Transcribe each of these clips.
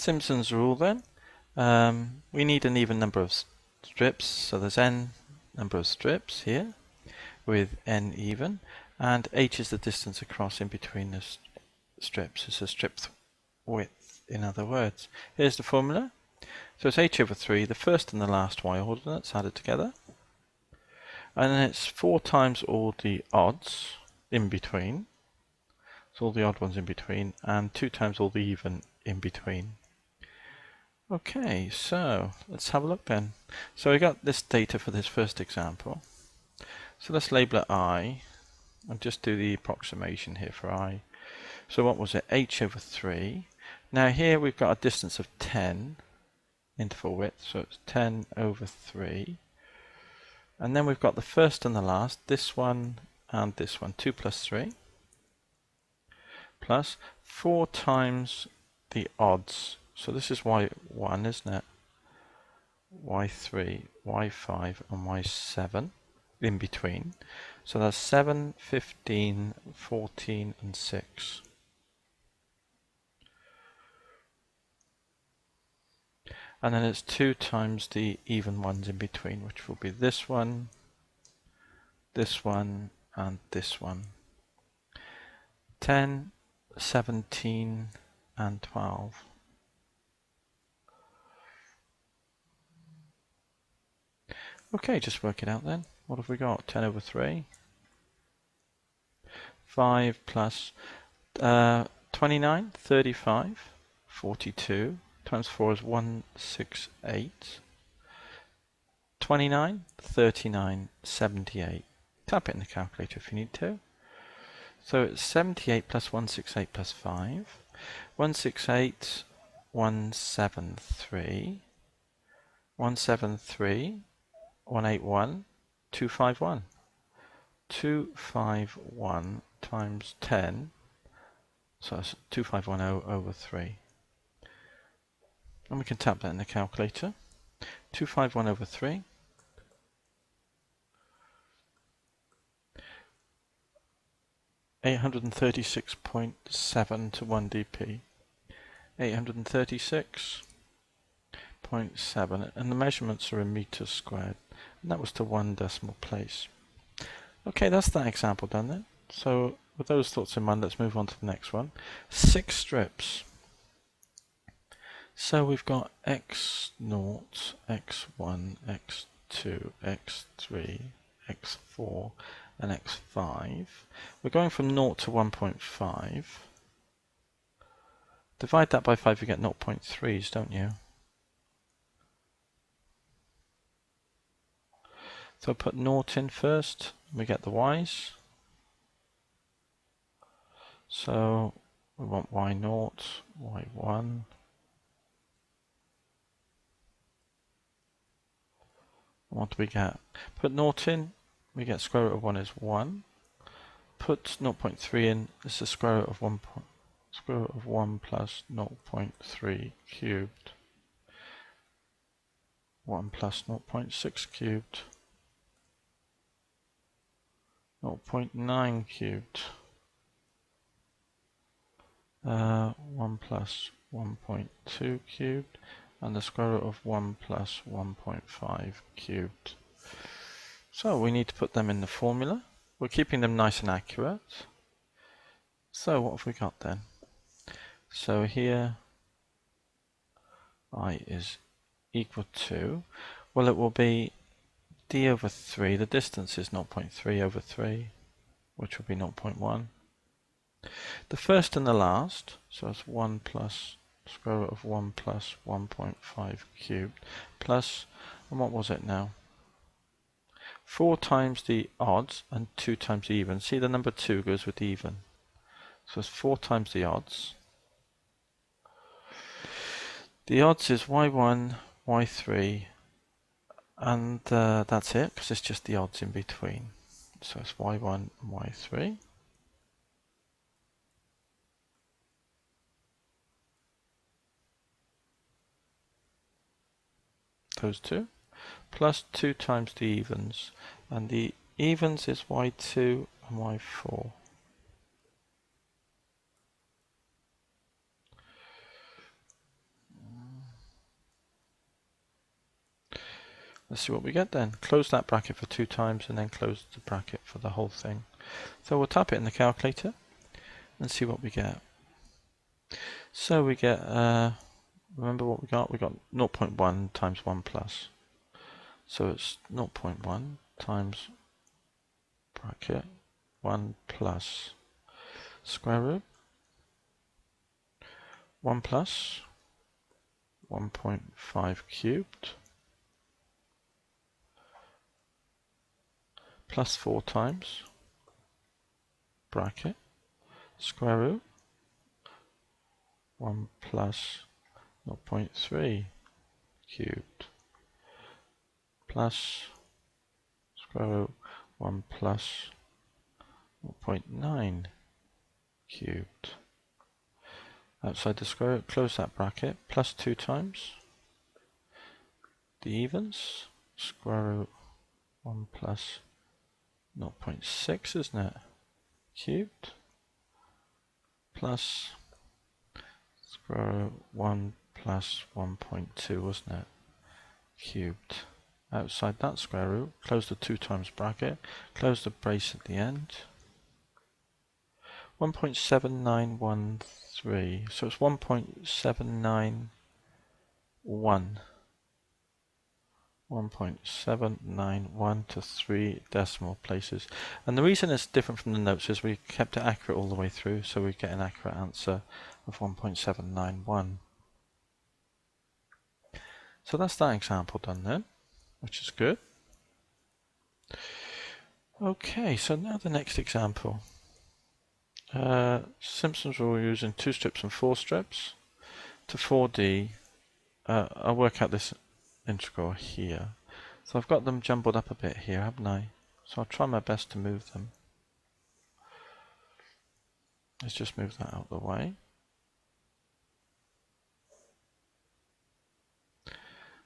Simpson's rule then. We need an even number of strips, so there's n number of strips here with n even, and h is the distance across in between the strips. It's a strip width, in other words. Here's the formula. So it's h over 3, the first and the last y ordinates added together, and then it's 4 times all the odds in between, so all the odd ones in between, and 2 times all the even in between. Okay, so let's have a look then. So we got this data for this first example. So let's label it I, and just do the approximation here for I. So what was it? h over 3. Now here we've got a distance of 10, interval width, so it's 10 over 3. And then we've got the first and the last, this one and this one, 2 plus 3, plus 4 times the odds. So this is y1, isn't it? y3, y5, and y7 in between. So that's 7, 15, 14, and 6. And then it's 2 times the even ones in between, which will be this one, and this one. 10, 17, and 12. Okay, just work it out then. What have we got? 10 over 3. 5 plus 29, 35, 42. Times 4 is 168. 29, 39, 78. Type it in the calculator if you need to. So it's 78 plus 168 plus 5. 168, 173. 173. 181, 251. 251 times 10, so that's 2510 over 3. And we can tap that in the calculator. 251 over 3. (836.7 to 1 dp). 836.7, and the measurements are in meters squared. And that was to 1 decimal place. Okay, that's that example done then. So with those thoughts in mind, let's move on to the next one. 6 strips. So we've got x0, x1, x2, x3, x4, and x5. We're going from 0 to 1.5. Divide that by 5, you get 0.3s, don't you? So put 0 in first, we get the y's. So we want y0, y1. What do we get? Put 0 in, we get square root of 1 is 1. Put 0.3 in, this is the square root of 1 plus 0.3 cubed. 1 plus 0.6 cubed. 0.9 cubed. 1 plus 1.2 cubed, and the square root of 1 plus 1.5 cubed. So we need to put them in the formula. We're keeping them nice and accurate. So what have we got then? So here I is equal to, well, it will be d over 3, the distance is 0.3 over 3, which will be 0.1. The first and the last, so that's 1 plus square root of 1 plus 1.5 cubed, plus, and what was it now? 4 times the odds and 2 times the even. See, the number 2 goes with the even. So it's 4 times the odds. The odds is y1, y3, and that's it, because it's just the odds in between. So it's y1 and y3. Those two. Plus 2 times the evens. And the evens is y2 and y4. Let's see what we get then. Close that bracket for 2 times and then close the bracket for the whole thing. So we'll type it in the calculator and see what we get. So we get, remember what we got? We got 0.1 times 1 plus. So it's 0.1 times bracket 1 plus square root 1 plus 1.5 cubed plus 4 times bracket square root 1 plus 0.3 cubed plus square root 1 plus 0.9 cubed. Outside the square root, close that bracket, plus 2 times the evens, square root 1 plus 0.6, isn't it? Cubed, plus square root 1 plus 1.2, wasn't it? Cubed. Outside that square root, close the 2 times bracket, close the brace at the end. 1.7913, so it's 1.791. 1.791 to 3 decimal places. And the reason it's different from the notes is we kept it accurate all the way through, so we get an accurate answer of 1.791. So that's that example done then, which is good. Okay, so now the next example. Simpson's rule using 2 strips and 4 strips to 4D. I'll work out this integral here. So I've got them jumbled up a bit here, haven't I? So I'll try my best to move them. Let's just move that out of the way.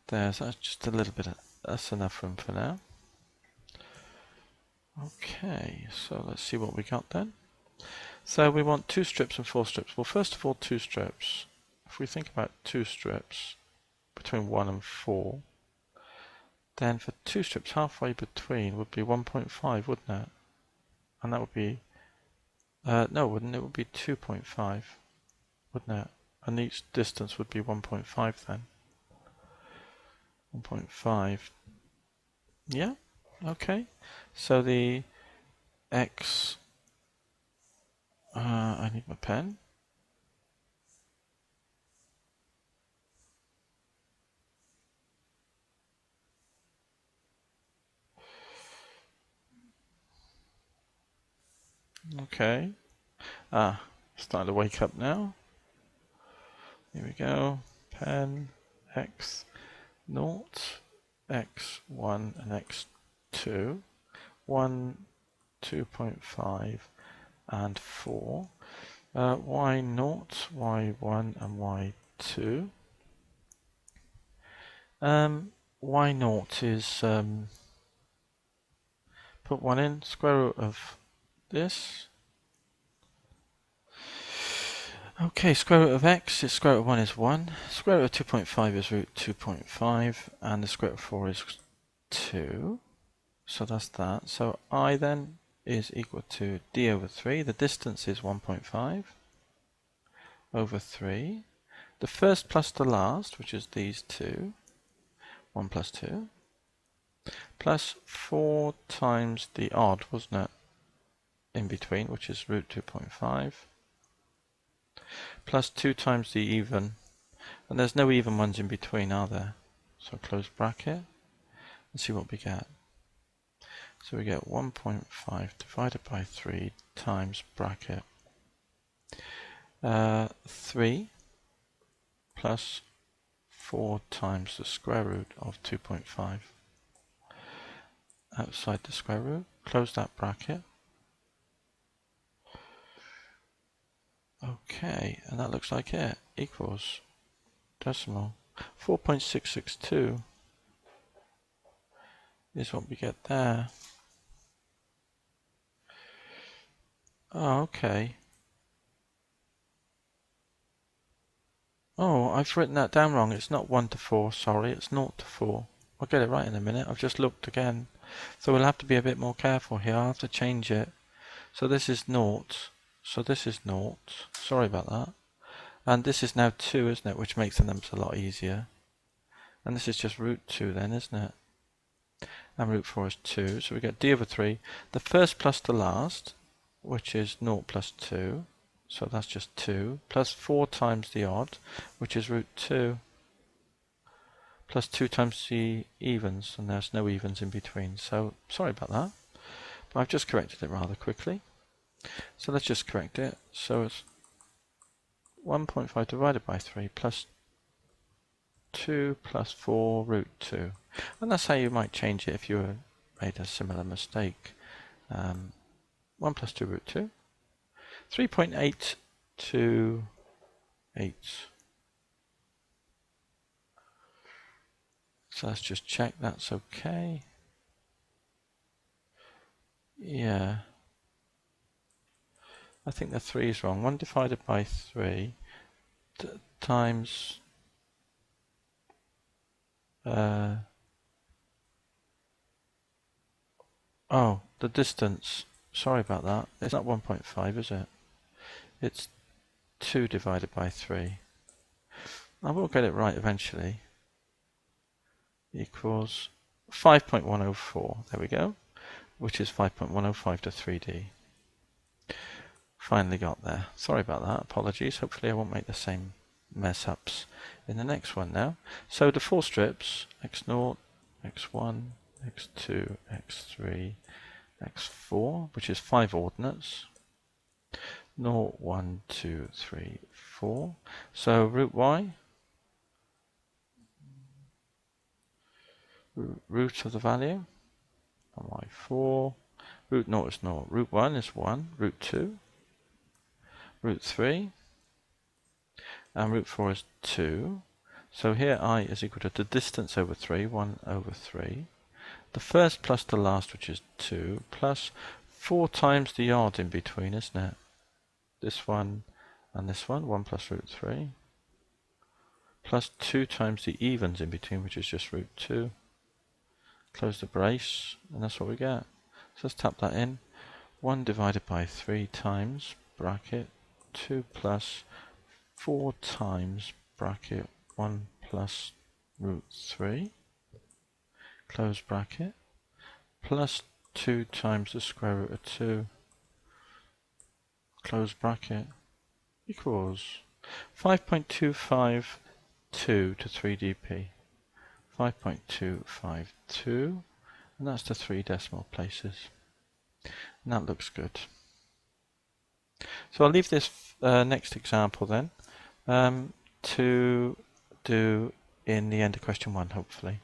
That's just a little bit, that's enough room for now. Okay, so let's see what we got then. So we want 2 strips and 4 strips. Well, first of all, 2 strips. If we think about 2 strips between 1 and 4, then for 2 strips halfway between would be 1.5, wouldn't it? And that would be, no, wouldn't it? It would be 2.5, wouldn't it? And each distance would be 1.5 then. 1.5. Yeah, okay. So the x, I need my pen. Okay. Starting to wake up now. Here we go. Pen, x, 0, x1 and x2. 1, 2.5 and 4. y0, y1 and y2. y0 is, put 1 in, square root of this. Okay, square root of x is square root of 1 is 1. Square root of 2.5 is root 2.5. And the square root of 4 is 2. So that's that. So I then is equal to d over 3. The distance is 1.5 over 3. The first plus the last, which is these two. 1 plus 2. Plus 4 times the odd, wasn't it? In between, which is root 2.5. Plus 2 times the even. And there's no even ones in between, are there? So close bracket. Let's see what we get. So we get 1.5 divided by 3 times bracket 3 plus 4 times the square root of 2.5. Outside the square root, close that bracket. Okay, and that looks like it. Equals decimal 4.662 is what we get there. Oh, okay. Oh, I've written that down wrong. It's not 1 to 4, sorry, it's 0 to 4. I'll get it right in a minute. I've just looked again. So we'll have to be a bit more careful here. I'll have to change it. So this is naught. So this is naught. Sorry about that. And this is now 2, isn't it? Which makes the numbers a lot easier. And this is just root 2 then, isn't it? And root 4 is 2. So we get d over 3. The first plus the last, which is 0 plus 2. So that's just 2. Plus 4 times the odd, which is root 2. Plus 2 times the evens, and there's no evens in between. So sorry about that. But I've just corrected it rather quickly. So let's just correct it. So it's 1.5 divided by 3 plus 2 plus 4 root 2. And that's how you might change it if you made a similar mistake. 1 plus 2 root 2. 3.828. So let's just check that's okay. Yeah. I think the 3 is wrong. 1 divided by 3 times oh, the distance. Sorry about that. It's not 1.5, is it? It's 2 divided by 3. I will get it right eventually. Equals 5.104. There we go. Which is 5.105 to 3D. Finally got there. Sorry about that. Apologies. Hopefully I won't make the same mess ups in the next one now. So the 4 strips, x0, x1, x2, x3, x4, which is 5 ordinates. 0, 1, 2, 3, 4. So root y, root of the value, and y4. Root 0 is 0. Root 1 is 1. Root 2. Root 3. And root 4 is 2. So here I is equal to the distance over 3, 1 over 3. The first plus the last, which is 2, plus 4 times the odd in between, isn't it? This one and this one, 1 plus root 3. Plus 2 times the evens in between, which is just root 2. Close the brace, and that's what we get. So let's tap that in. 1 divided by 3 times, bracket, 2 plus 4 times, bracket, 1 plus root 3, close bracket, plus 2 times the square root of 2, close bracket, equals 5.252 to 3dp. 5.252, and that's the 3 decimal places. And that looks good. So I'll leave this next example then to do in the end of question 1, hopefully.